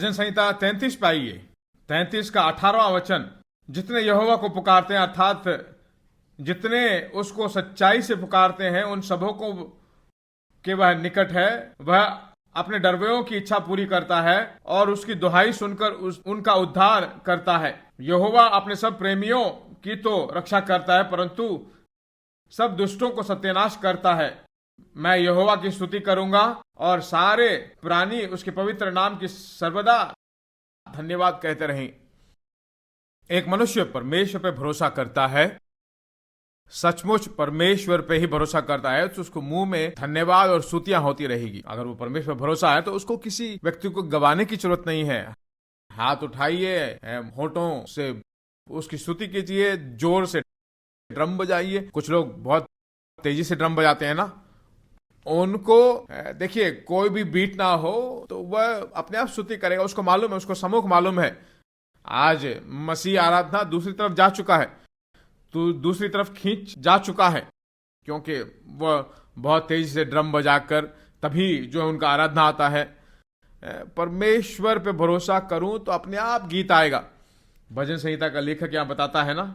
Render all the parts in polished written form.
भजन संहिता 33 पाइए, 33 का 18वां वचन। जितने यहोवा को पुकारते हैं, अर्थात जितने उसको सच्चाई से पुकारते हैं, उन सबों को के वह निकट है। वह अपने डरवों की इच्छा पूरी करता है और उसकी दुहाई सुनकर उनका उद्धार करता है। यहोवा अपने सब प्रेमियों की तो रक्षा करता है, परंतु सब दुष्टों को सत्यानाश करता है। मैं यहोवा की स्तुति करूंगा और सारे प्राणी उसके पवित्र नाम की सर्वदा धन्यवाद कहते रहें। एक मनुष्य परमेश्वर पे भरोसा करता है, सचमुच परमेश्वर पे ही भरोसा करता है, तो उसको मुंह में धन्यवाद और स्तुतियां होती रहेगी। अगर वो परमेश्वर पे भरोसा है तो उसको किसी व्यक्ति को गवाने की जरूरत नहीं है। हाथ उठाइए, होठों से उसकी स्तुति कीजिए, जोर से ड्रम बजाइए। कुछ लोग बहुत तेजी से ड्रम बजाते हैं ना, उनको देखिए कोई भी बीट ना हो तो वह अपने आप स्तुति करेगा। उसको मालूम है, उसको सम्मुख मालूम है आज मसीह आराधना दूसरी तरफ जा चुका है, तो दूसरी तरफ खींच जा चुका है, क्योंकि वह बहुत तेजी से ड्रम बजाकर तभी जो है उनका आराधना आता है। परमेश्वर पे भरोसा करूं तो अपने आप गीत आएगा। भजन संहिता का लेखक यहां बताता है ना,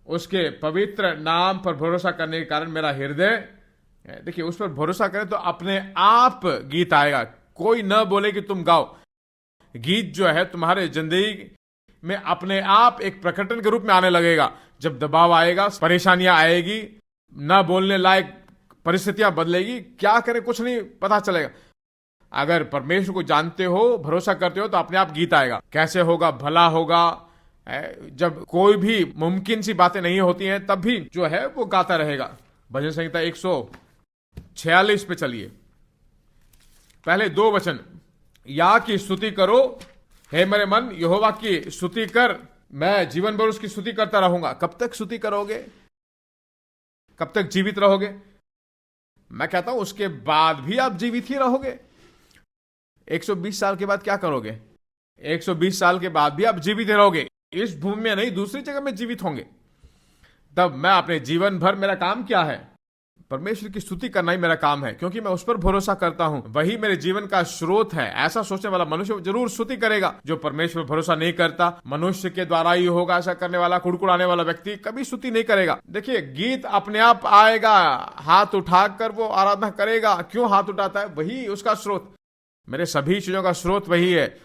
उसके पवित्र नाम पर भरोसा करने के कारण मेरा हृदय, देखिए उस पर भरोसा करें तो अपने आप गीत आएगा। कोई न बोले कि तुम गाओ, गीत जो है तुम्हारे जिंदगी में अपने आप एक प्रकटन के रूप में आने लगेगा। जब दबाव आएगा, परेशानियां आएगी, न बोलने लायक परिस्थितियां बदलेगी, क्या करें कुछ नहीं पता चलेगा। अगर परमेश्वर को जानते हो, भरोसा करते हो, तो अपने आप गीत आएगा। कैसे होगा? भला होगा। जब कोई भी मुमकिन सी बातें नहीं होती हैं, तब भी जो है वो गाता रहेगा। भजन संहिता 146 पे चलिए, पहले 2 वचन। या की स्तुति करो, हे मेरे मन यहोवा की स्तुति कर, मैं जीवन भर उसकी स्तुति करता रहूंगा। कब तक स्तुति करोगे? कब तक जीवित रहोगे? मैं कहता हूं उसके बाद भी आप जीवित ही रहोगे। 120 साल के बाद क्या करोगे? 120 साल के बाद भी आप जीवित रहोगे। इस भूमि में नहीं, दूसरी जगह में जीवित होंगे। तब मैं अपने जीवन भर, मेरा काम क्या है? परमेश्वर की स्तुति करना ही मेरा काम है, क्योंकि मैं उस पर भरोसा करता हूं, वही मेरे जीवन का स्रोत है। ऐसा सोचने वाला मनुष्य जरूर स्तुति करेगा। जो परमेश्वर पर भरोसा नहीं करता, मनुष्य के द्वारा ही होगा ऐसा करने वाला, कुड़कुड़ाने वाला व्यक्ति कभी स्तुति नहीं करेगा। देखिए गीत अपने आप आएगा, हाथ उठाकर वो आराधना करेगा। क्यों हाथ उठाता है? वही उसका स्रोत। मेरे सभी चीजों का स्रोत वही है,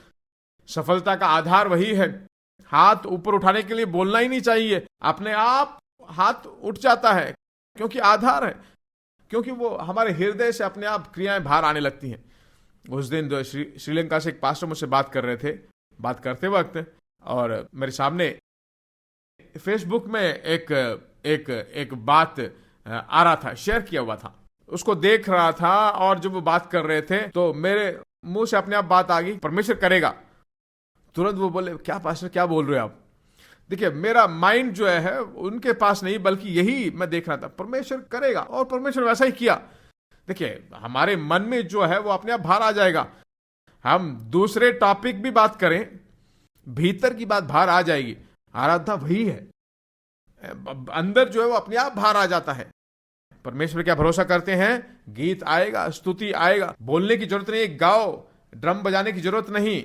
सफलता का आधार वही है। हाथ ऊपर उठाने के लिए बोलना ही नहीं चाहिए, अपने आप हाथ उठ जाता है, क्योंकि आधार है, क्योंकि वो हमारे हृदय से अपने आप क्रियाएं बाहर आने लगती हैं। उस दिन जो श्रीलंका से एक पास्टर मुझसे बात कर रहे थे, बात करते वक्त, और मेरे सामने फेसबुक में एक बात आ रहा था, शेयर किया हुआ था, उसको देख रहा था, और जब वो बात कर रहे थे तो मेरे मुंह से अपने आप बात आ गई, परमेश्वर करेगा। तुरंत वो बोले, क्या पास्टर क्या बोल रहे हो आप? देखिए मेरा माइंड जो है उनके पास नहीं, बल्कि यही मैं देख रहा था, परमेश्वर करेगा, और परमेश्वर वैसा ही किया। देखिए हमारे मन में जो है वो अपने आप बाहर आ जाएगा। हम दूसरे टॉपिक भी बात करें, भीतर की बात बाहर आ जाएगी। आराधना वही है, अंदर जो है वो अपने आप बाहर आ जाता है। परमेश्वर क्या भरोसा करते हैं? गीत आएगा, स्तुति आएगा। बोलने की जरूरत नहीं, गाओ, ड्रम बजाने की जरूरत नहीं।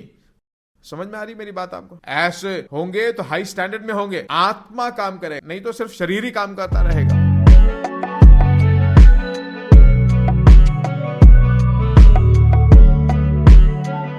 समझ में आ रही मेरी बात आपको? ऐसे होंगे तो हाई स्टैंडर्ड में होंगे, आत्मा काम करे, नहीं तो सिर्फ शरीर ही काम करता रहेगा।